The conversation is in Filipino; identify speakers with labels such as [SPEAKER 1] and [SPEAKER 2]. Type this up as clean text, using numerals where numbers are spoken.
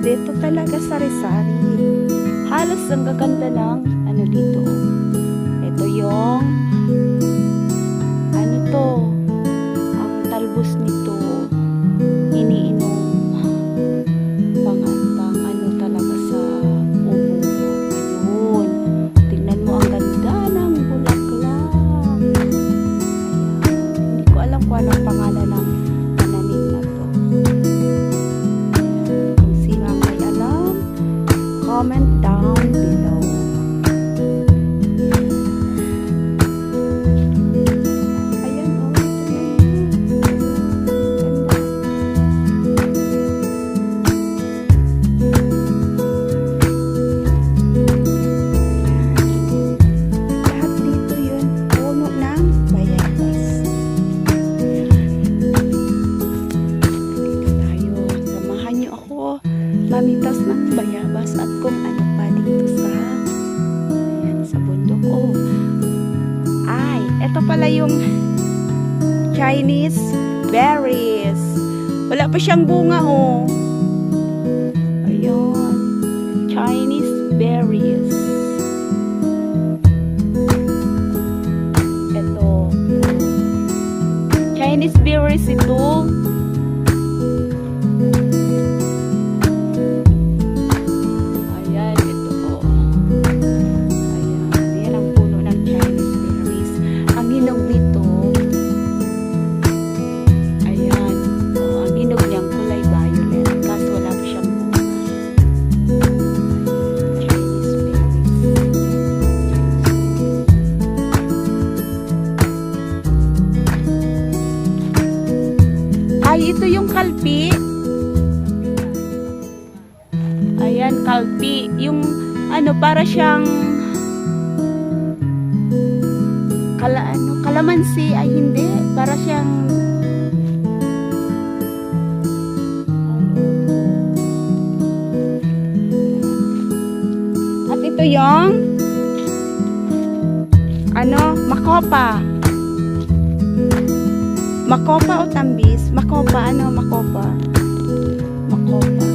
[SPEAKER 1] dito talaga sa Rizal. Halos ang gaganda ng ano dito. Ito yung ano to, ang talbos nito iniinom pang ano talaga sa ubo. Ayun, tingnan mo ang ganda ng bulaklak. Ayan, hindi ko alam kung anong pangalan ng pananim na to. Kung sino ang may alam, comment down below. Ayan, oh, ganda. Lahat dito yun, puno ng bayabas. Dito tayo, samahan niyo ako mamitas ng bayabas at kung ano pa dito sa ayan, sa bundok. Oh, ay, eto pala yung Chinese berries. Wala pa siyang bunga, oh. Ayun, Chinese berries. Eto, Chinese berries ito. Ayan, ito po. Ayan, yan ang puno ng Chinese berries. Ang hinog nito, ayan, oh, ang hinog niyang kulay violet. Kaso wala pa siyang bunga. Chinese berries. Ay, ito yung kalpi. Ayan, kalpi. Yung ano, para siyang kalamansi. Ay, hindi. Para siyang at ito yung ano, makopa. Makopa o tambis? Makopa, ano, makopa. Makopa.